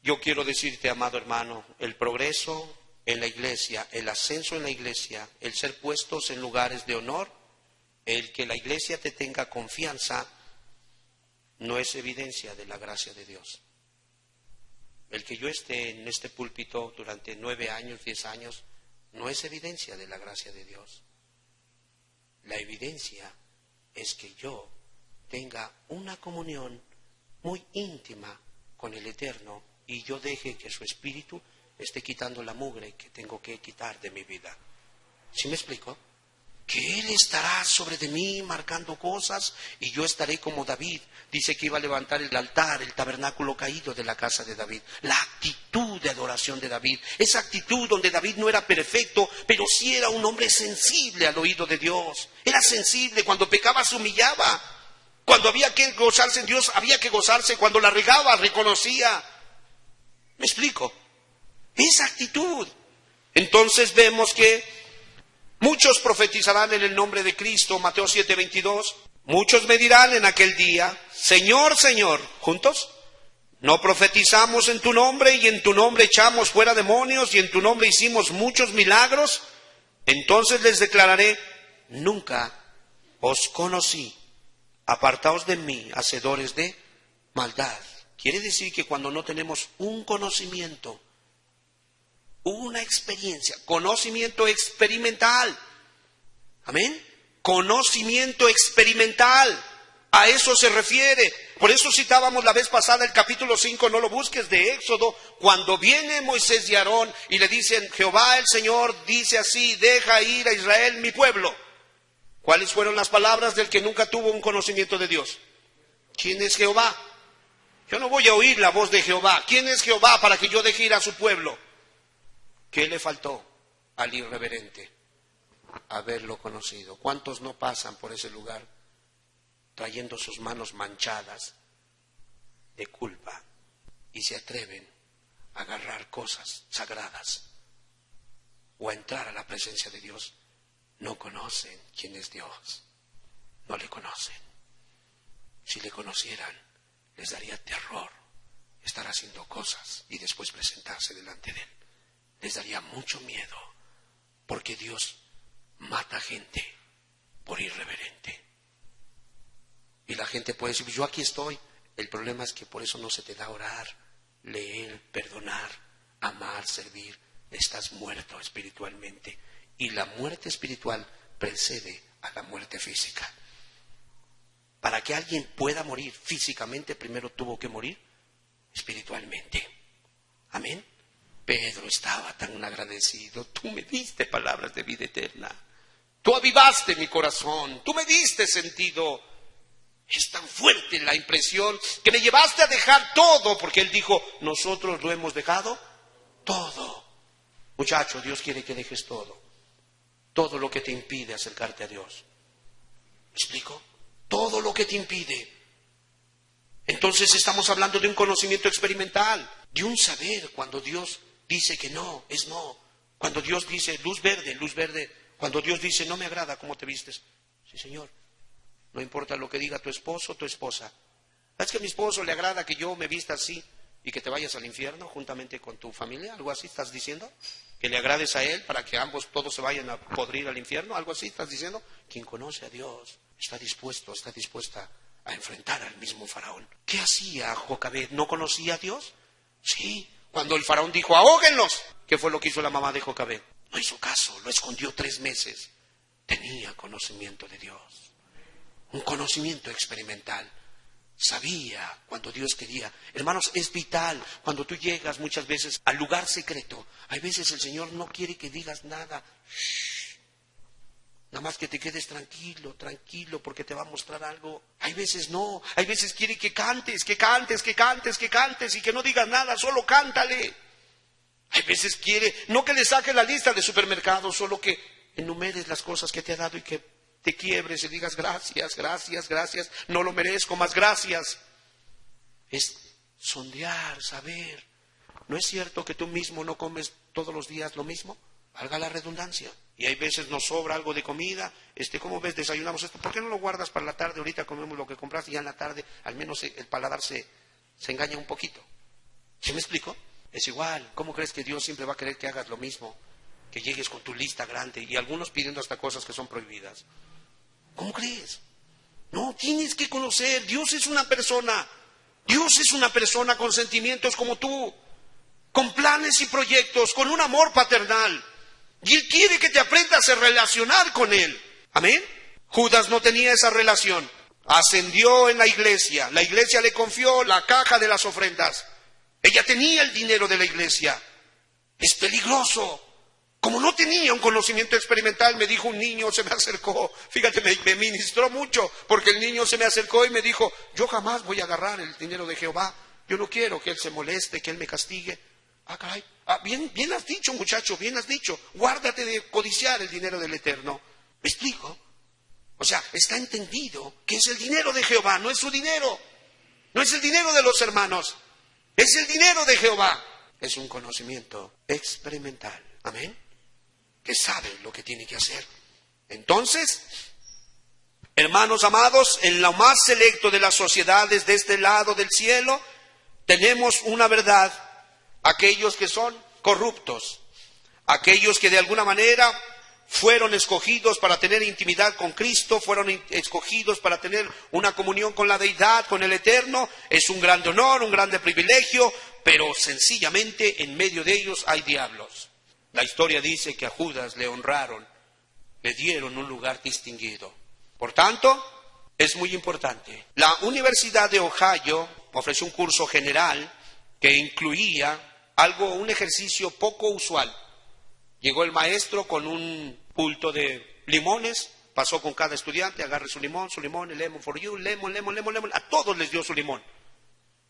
yo quiero decirte, amado hermano, el progreso en la iglesia, el ascenso en la iglesia, el ser puestos en lugares de honor, el que la iglesia te tenga confianza, no es evidencia de la gracia de Dios. El que yo esté en este púlpito durante 9 años, 10 años, no es evidencia de la gracia de Dios. La evidencia es que yo tenga una comunión muy íntima con el Eterno y yo deje que su Espíritu esté quitando la mugre que tengo que quitar de mi vida. ¿Sí me explico? Que Él estará sobre de mí marcando cosas y yo estaré como David. Dice que iba a levantar el altar, el tabernáculo caído de la casa de David. La actitud de adoración de David. Esa actitud donde David no era perfecto, pero sí era un hombre sensible al oído de Dios. Era sensible, cuando pecaba se humillaba. Cuando había que gozarse en Dios, había que gozarse. Cuando la regaba, reconocía. ¿Me explico? Esa actitud. Entonces vemos que muchos profetizarán en el nombre de Cristo, Mateo 7:22. Muchos me dirán en aquel día, Señor, Señor, ¿juntos? ¿No profetizamos en tu nombre y en tu nombre echamos fuera demonios y en tu nombre hicimos muchos milagros? Entonces les declararé, nunca os conocí, apartaos de mí, hacedores de maldad. Quiere decir que cuando no tenemos un conocimiento, una experiencia, conocimiento experimental. Amén. Conocimiento experimental. A eso se refiere. Por eso citábamos la vez pasada el capítulo 5, no lo busques, de Éxodo, cuando viene Moisés y Aarón y le dicen, Jehová el Señor dice así, deja ir a Israel mi pueblo. ¿Cuáles fueron las palabras del que nunca tuvo un conocimiento de Dios? ¿Quién es Jehová? Yo no voy a oír la voz de Jehová. ¿Quién es Jehová para que yo deje ir a su pueblo? ¿Qué le faltó al irreverente? Haberlo conocido. ¿Cuántos no pasan por ese lugar trayendo sus manos manchadas de culpa y se atreven a agarrar cosas sagradas o a entrar a la presencia de Dios? No conocen quién es Dios. No le conocen. Si le conocieran, les daría terror estar haciendo cosas y después presentarse delante de Él. Les daría mucho miedo, porque Dios mata gente por irreverente. Y la gente puede decir, yo aquí estoy. El problema es que por eso no se te da orar, leer, perdonar, amar, servir. Estás muerto espiritualmente. Y la muerte espiritual precede a la muerte física. Para que alguien pueda morir físicamente, primero tuvo que morir espiritualmente. Amén. Pedro estaba tan agradecido. Tú me diste palabras de vida eterna. Tú avivaste mi corazón. Tú me diste sentido. Es tan fuerte la impresión que me llevaste a dejar todo, porque Él dijo, nosotros lo hemos dejado todo. Muchacho, Dios quiere que dejes todo. Todo lo que te impide acercarte a Dios. ¿Me explico? Todo lo que te impide. Entonces estamos hablando de un conocimiento experimental, de un saber. Cuando Dios dice que no, es no. Cuando Dios dice luz verde, luz verde. Cuando Dios dice no me agrada cómo te vistes. Sí, Señor. No importa lo que diga tu esposo o tu esposa. ¿Es que a mi esposo le agrada que yo me vista así y que te vayas al infierno juntamente con tu familia? ¿Algo así estás diciendo? ¿Que le agrades a él para que ambos todos se vayan a podrir al infierno? ¿Algo así estás diciendo? Quien conoce a Dios está dispuesta a enfrentar al mismo faraón. ¿Qué hacía Jocabed? ¿No conocía a Dios? Sí. Cuando el faraón dijo, ahóguenlos, ¿qué fue lo que hizo la mamá de Jocabed? No hizo caso, lo escondió 3 meses. Tenía conocimiento de Dios. Un conocimiento experimental. Sabía cuando Dios quería. Hermanos, es vital cuando tú llegas muchas veces al lugar secreto. Hay veces el Señor no quiere que digas nada. Shh. Nada más que te quedes tranquilo, tranquilo, porque te va a mostrar algo. Hay veces no. Hay veces quiere que cantes y que no digas nada, solo cántale. Hay veces quiere, no que le saques la lista de supermercados, solo que enumeres las cosas que te ha dado y que te quiebres y digas gracias, gracias, gracias, no lo merezco, más gracias. Es sondear, saber. ¿No es cierto que tú mismo no comes todos los días lo mismo? Valga la redundancia. Y hay veces nos sobra algo de comida. ¿Cómo ves? Desayunamos esto. ¿Por qué no lo guardas para la tarde? Ahorita comemos lo que compraste y ya en la tarde al menos el paladar se engaña un poquito. ¿Sí me explico? Es igual. ¿Cómo crees que Dios siempre va a querer que hagas lo mismo? Que llegues con tu lista grande y algunos pidiendo hasta cosas que son prohibidas. ¿Cómo crees? No, tienes que conocer, Dios es una persona. Dios es una persona con sentimientos como tú, con planes y proyectos, con un amor paternal. Y Él quiere que te aprendas a relacionar con Él. Amén. Judas no tenía esa relación. Ascendió en la iglesia le confió la caja de las ofrendas. Ella tenía el dinero de la iglesia. Es peligroso. Como no tenía un conocimiento experimental, me dijo un niño, se me acercó, fíjate, me ministró mucho, porque el niño se me acercó y me dijo, yo jamás voy a agarrar el dinero de Jehová, yo no quiero que Él se moleste, que Él me castigue. Ah, caray, bien has dicho, muchacho, bien has dicho, guárdate de codiciar el dinero del Eterno. ¿Me explico? O sea, está entendido que es el dinero de Jehová, no es su dinero, no es el dinero de los hermanos, es el dinero de Jehová. Es un conocimiento experimental, amén, que sabe lo que tiene que hacer. Entonces, hermanos amados, en lo más selecto de las sociedades de este lado del cielo, tenemos una verdad: aquellos que son corruptos, aquellos que de alguna manera fueron escogidos para tener intimidad con Cristo, fueron escogidos para tener una comunión con la deidad, con el Eterno. Es un gran honor, un grande privilegio, pero sencillamente en medio de ellos hay diablos. La historia dice que a Judas le honraron, le dieron un lugar distinguido. Por tanto, es muy importante. La Universidad de Ohio ofreció un curso general que incluía un ejercicio poco usual. Llegó el maestro con un bulto de limones, pasó con cada estudiante, agarre su limón, el lemon for you, lemon, a todos les dio su limón.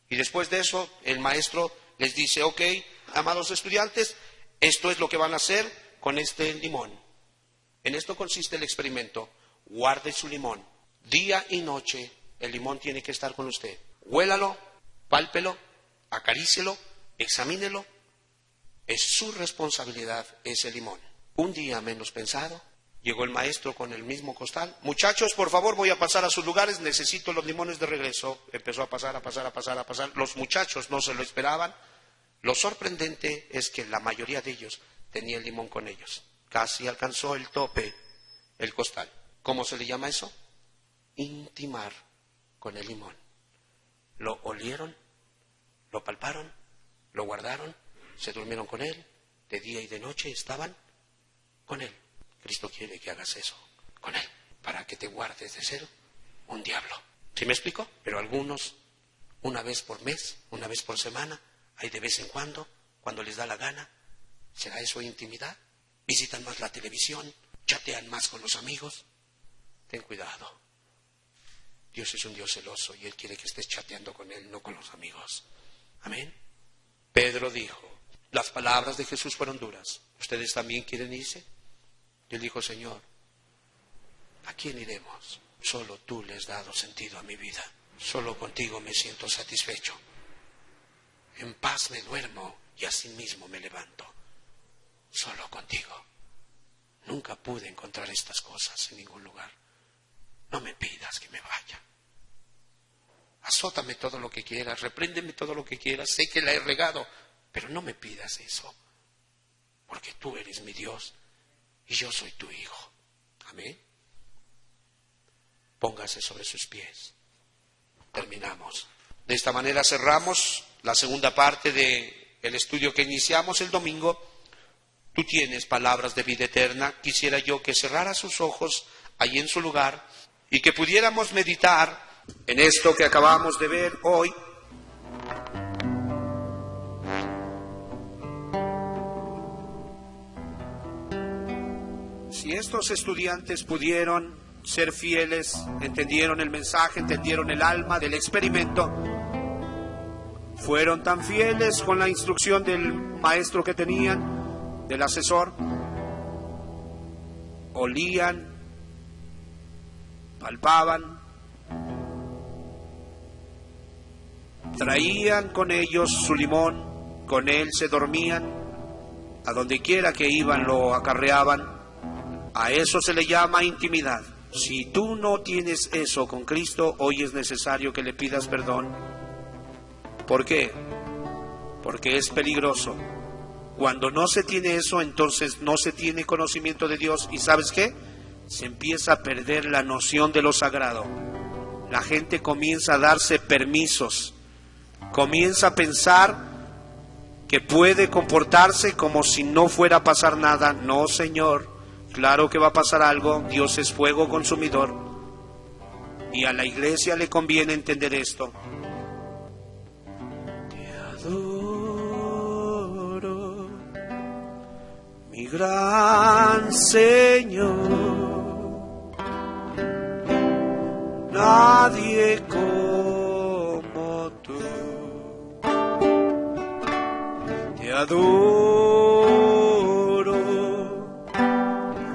Y después de eso, el maestro les dice, ok, amados estudiantes, esto es lo que van a hacer con este limón. En esto consiste el experimento. Guarde su limón. Día y noche, el limón tiene que estar con usted. Huélalo, pálpelo, acarícielo, examínelo. Es su responsabilidad ese limón. Un día menos pensado, llegó el maestro con el mismo costal. Muchachos, por favor, voy a pasar a sus lugares, necesito los limones de regreso. Empezó a pasar. Los muchachos no se lo esperaban. Lo sorprendente es que la mayoría de ellos tenía el limón con ellos. Casi alcanzó el tope, el costal. ¿Cómo se le llama eso? Intimar con el limón. Lo olieron, lo palparon, lo guardaron, se durmieron con él, de día y de noche estaban con él. Cristo quiere que hagas eso con él, para que te guardes de ser un diablo. ¿Sí me explico? Pero algunos, una vez por mes, una vez por semana, hay de vez en cuando les da la gana. ¿Será eso intimidad? Visitan más la televisión, chatean más con los amigos. Ten cuidado. Dios es un Dios celoso y Él quiere que estés chateando con Él, no con los amigos. Amén. Pedro dijo, las palabras de Jesús fueron duras. ¿Ustedes también quieren irse? Y él dijo, Señor, ¿a quién iremos? Solo tú le has dado sentido a mi vida. Solo contigo me siento satisfecho. En paz me duermo y así mismo me levanto. Solo contigo. Nunca pude encontrar estas cosas en ningún lugar. No me pidas que me vaya. Azótame todo lo que quieras, repréndeme todo lo que quieras, sé que la he regado, pero no me pidas eso, porque tú eres mi Dios y yo soy tu hijo. Amén. Póngase sobre sus pies. Terminamos. De esta manera cerramos la segunda parte del estudio que iniciamos el domingo. Tú tienes palabras de vida eterna. Quisiera yo que cerrara sus ojos allí en su lugar y que pudiéramos meditar en esto que acabamos de ver hoy. Si estos estudiantes pudieron ser fieles, entendieron el mensaje, entendieron el alma del experimento, fueron tan fieles con la instrucción del maestro que tenían, del asesor, olían, palpaban, traían con ellos su limón, con él se dormían, a donde quiera que iban lo acarreaban. A eso se le llama intimidad. Si tú no tienes eso con Cristo, hoy es necesario que le pidas perdón. ¿Por qué? Porque es peligroso. Cuando no se tiene eso, entonces no se tiene conocimiento de Dios. ¿Y sabes qué? Se empieza a perder la noción de lo sagrado. la gente comienza a darse permisos, comienza a pensar que puede comportarse como si no fuera a pasar nada. No, Señor, claro que va a pasar algo. Dios es fuego consumidor y a la iglesia le conviene entender esto. Te adoro, mi gran Señor. Nadie como tú. Te adoro,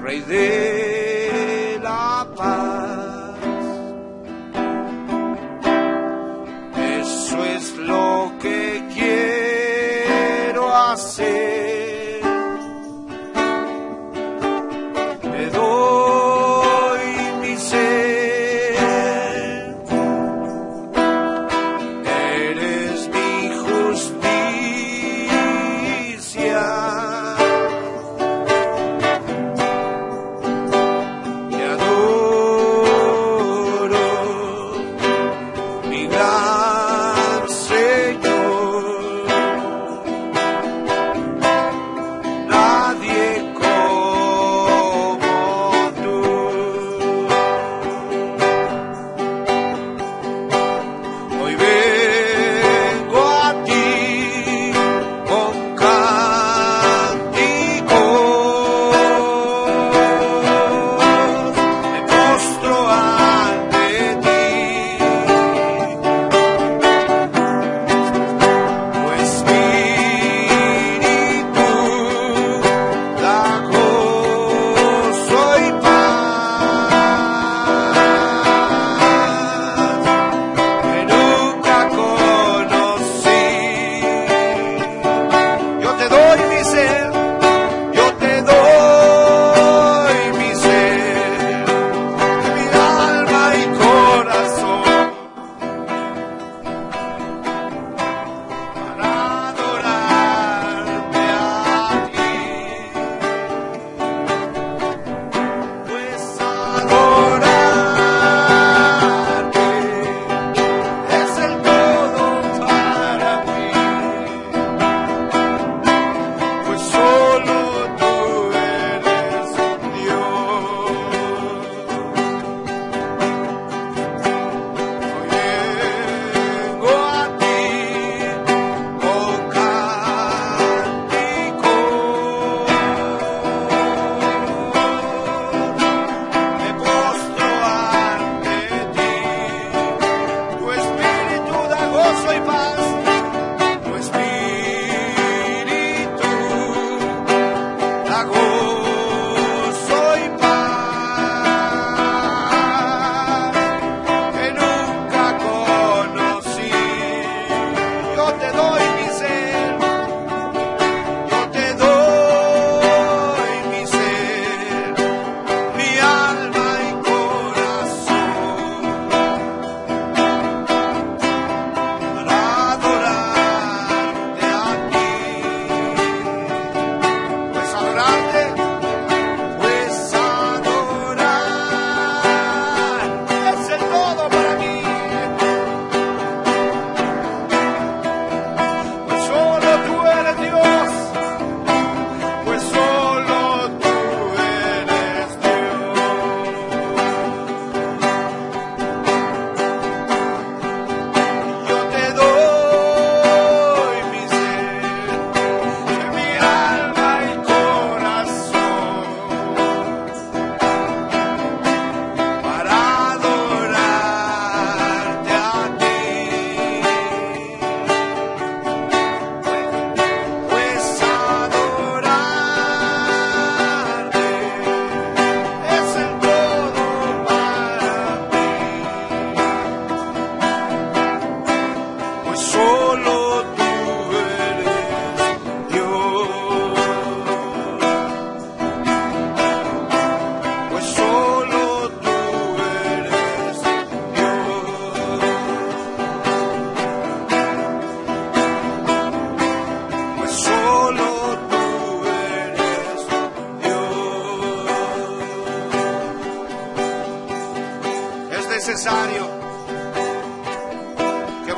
Rey de la paz. Eso es lo que quiero hacer. Te doy mi ser. Say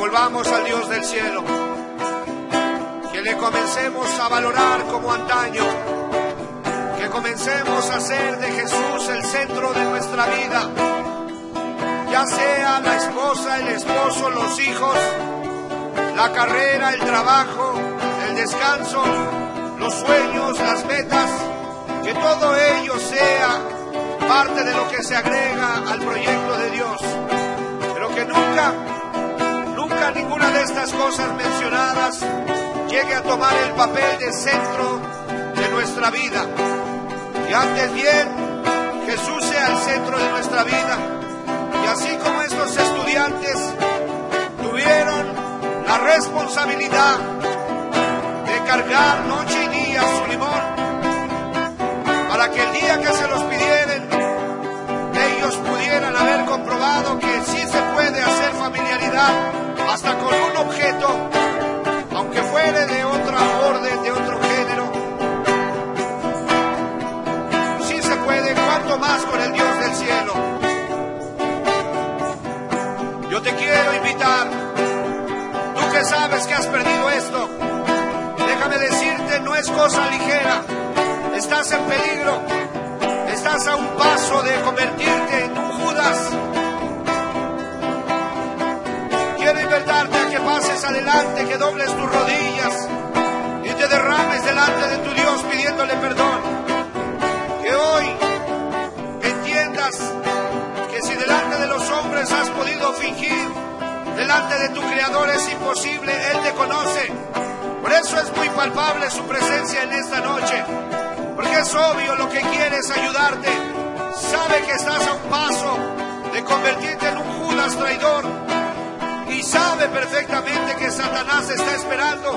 volvamos al Dios del cielo, que le comencemos a valorar como antaño, que comencemos a hacer de Jesús el centro de nuestra vida, ya sea la esposa, el esposo, los hijos, la carrera, el trabajo, el descanso, los sueños, las metas, que todo ello sea parte de lo que se agrega al proyecto de Dios, pero que nunca ninguna de estas cosas mencionadas llegue a tomar el papel de centro de nuestra vida, y antes bien Jesús sea el centro de nuestra vida. Y así como estos estudiantes tuvieron la responsabilidad de cargar noche y día su limón, para que el día que se los pidieran, ellos pudieran haber comprobado que sí se puede hacer familiaridad hasta con un objeto, aunque fuere de otra orden, de otro género. Sí se puede, cuanto más con el Dios del cielo. Yo te quiero invitar, tú que sabes que has perdido esto, déjame decirte, no es cosa ligera. Estás en peligro, estás a un paso de convertirte en un Judas. Quiero invitarte a que pases adelante, que dobles tus rodillas y te derrames delante de tu Dios pidiéndole perdón. Que hoy entiendas que si delante de los hombres has podido fingir, delante de tu Creador es imposible, Él te conoce. Por eso es muy palpable su presencia en esta noche, porque es obvio lo que quiere es ayudarte. Sabe que estás a un paso de convertirte en un Judas traidor, y sabe perfectamente que Satanás está esperando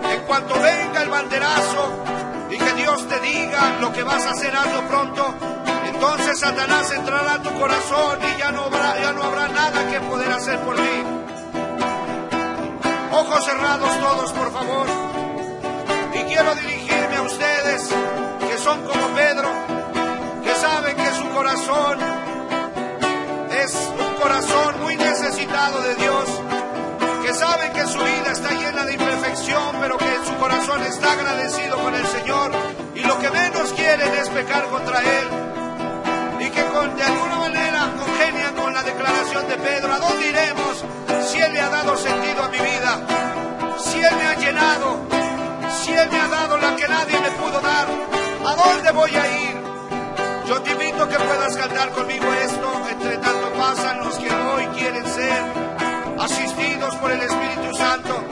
en cuanto venga el banderazo y que Dios te diga lo que vas a hacer, hazlo pronto. Entonces Satanás entrará a tu corazón y ya no habrá nada que poder hacer por ti. Ojos cerrados todos, por favor. Y quiero dirigirme a ustedes que son como Pedro, que saben que su corazón es un corazón muy necesitado de Dios, que saben que su vida está llena de imperfección, pero que su corazón está agradecido con el Señor, y lo que menos quieren es pecar contra Él, y que de alguna manera congenian con la declaración de Pedro. ¿A dónde iremos si Él le ha dado sentido a mi vida? Si Él me ha llenado, si Él me ha dado la que nadie me pudo dar, ¿a dónde voy a ir? Yo te invito a que puedas cantar conmigo esto. Entre tanto pasan los que hoy quieren ser asistidos por el Espíritu Santo.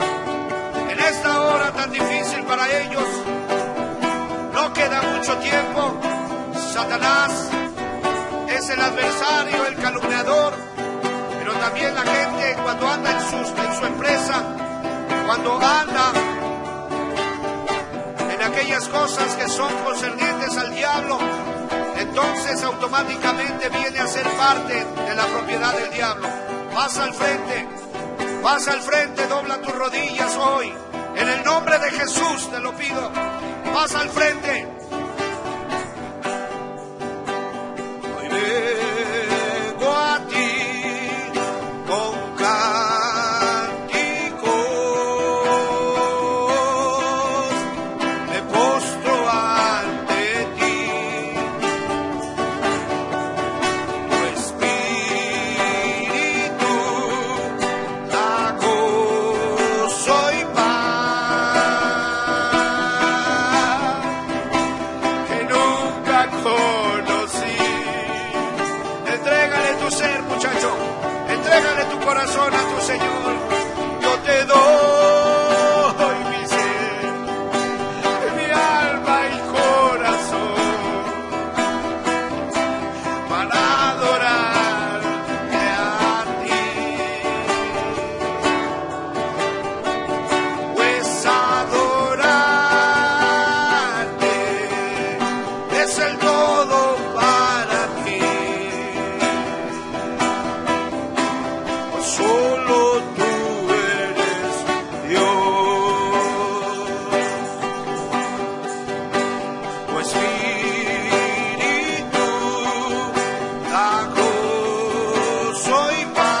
En esta hora tan difícil para ellos, no queda mucho tiempo. Satanás es el adversario, el calumniador, pero también la gente cuando anda en su empresa, cuando anda en aquellas cosas que son concernientes al diablo, entonces automáticamente viene a ser parte de la propiedad del diablo. Pasa al frente, dobla tus rodillas hoy. En el nombre de Jesús te lo pido. Pasa al frente. Hoy vengo a ti con cánticos, me postro ante ti. Tu Espíritu da gozo y paz que nunca conocí. Entrégale tu ser, muchacho. Entrégale tu corazón a tu Señor. Yo te doy mi ser, mi alma y corazón, para adorarte a ti. Pues adorarte es el todo para ti. Pues solo tú eres Dios. Tu Espíritu da gozo y paz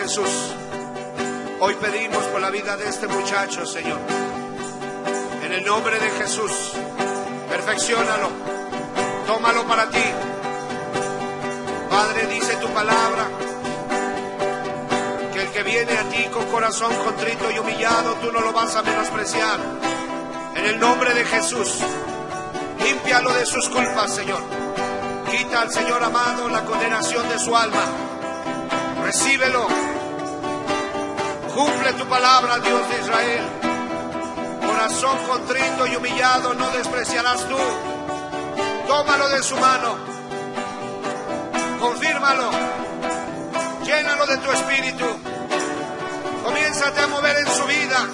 Jesús, hoy pedimos por la vida de este muchacho, Señor. En el nombre de Jesús, perfecciónalo, tómalo para ti. Padre, dice tu palabra que el que viene a ti con corazón contrito y humillado, tú no lo vas a menospreciar. En el nombre de Jesús, límpialo de sus culpas, Señor. Quita al Señor amado la condenación de su alma. Recíbelo. Cumple tu palabra, Dios de Israel. Corazón contrito y humillado no despreciarás tú. Tómalo de su mano. Confírmalo. Llénalo de tu espíritu. Comiénzate a mover en su vida.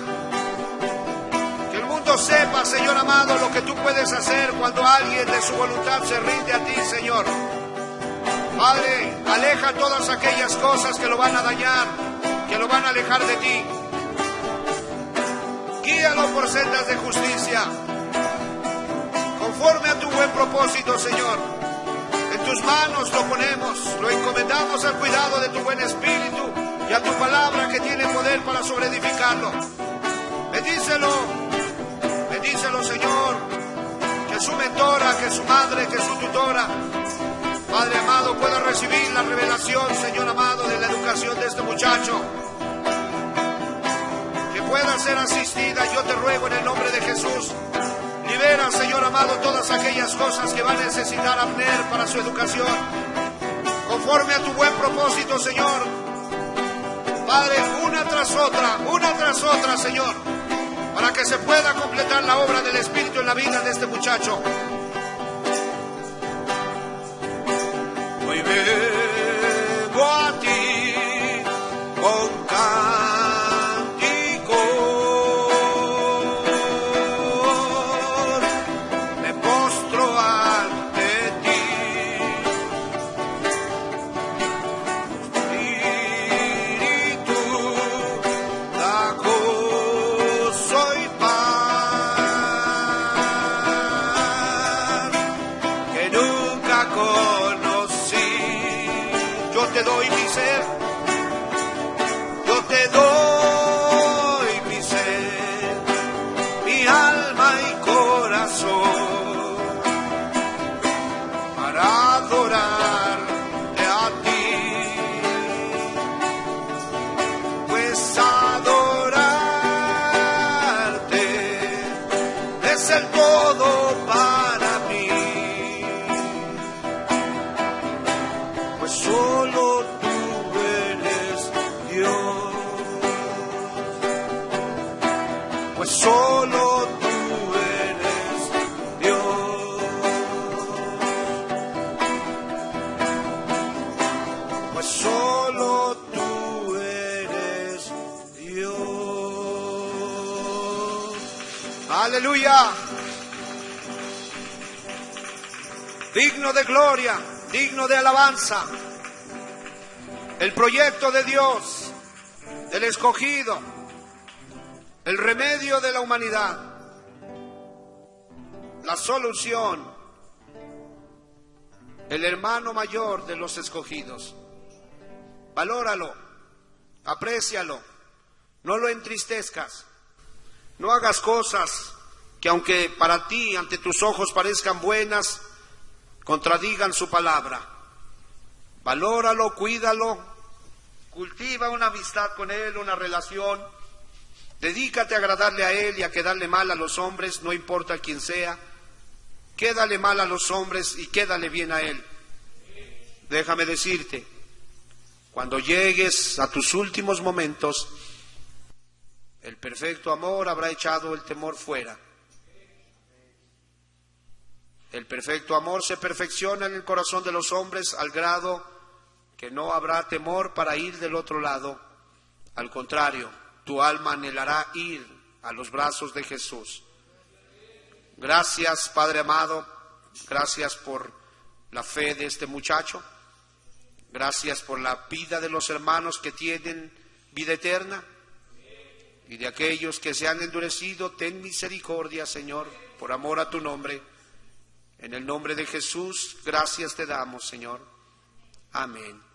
Que el mundo sepa, Señor amado, lo que tú puedes hacer cuando alguien de su voluntad se rinde a ti, Señor. Padre, aleja todas aquellas cosas que lo van a dañar, que lo van a alejar de ti. Guíalo por sendas de justicia, conforme a tu buen propósito, Señor. En tus manos lo ponemos, lo encomendamos al cuidado de tu buen espíritu y a tu palabra que tiene poder para sobreedificarlo. Bendícelo, bendícelo, Señor. Que su mentora, que su madre, que su tutora, Padre amado, pueda recibir la revelación, Señor amado, de la educación de este muchacho. Que pueda ser asistida, yo te ruego en el nombre de Jesús. Libera, Señor amado, todas aquellas cosas que va a necesitar Abner para su educación. Conforme a tu buen propósito, Señor. Padre, una tras otra, Señor. Para que se pueda completar la obra del Espíritu en la vida de este muchacho. Hoy vengo a ti con cánticos, me postro ante ti, Espíritu da gozo y paz que nunca yo te doy mi ser, yo te doy mi ser, mi alma y corazón, para adorarte a ti, pues adorarte es el todo para mí. Solo tú eres Dios, pues solo tú eres Dios, pues solo tú eres Dios. Aleluya. Digno de gloria, digno de alabanza, el proyecto de Dios, el escogido, el remedio de la humanidad, la solución, el hermano mayor de los escogidos. Valóralo, aprécialo, no lo entristezcas, no hagas cosas que aunque para ti, ante tus ojos parezcan buenas, contradigan su palabra. Valóralo, cuídalo, cultiva una amistad con Él, una relación. Dedícate a agradarle a Él y a quedarle mal a los hombres, no importa quién sea. Quédale mal a los hombres y quédale bien a Él. Déjame decirte, cuando llegues a tus últimos momentos, el perfecto amor habrá echado el temor fuera. El perfecto amor se perfecciona en el corazón de los hombres al grado que no habrá temor para ir del otro lado. Al contrario, tu alma anhelará ir a los brazos de Jesús. Gracias, Padre amado, gracias por la fe de este muchacho, gracias por la vida de los hermanos que tienen vida eterna y de aquellos que se han endurecido. Ten misericordia, Señor, por amor a tu nombre. En el nombre de Jesús, gracias te damos, Señor. Amén.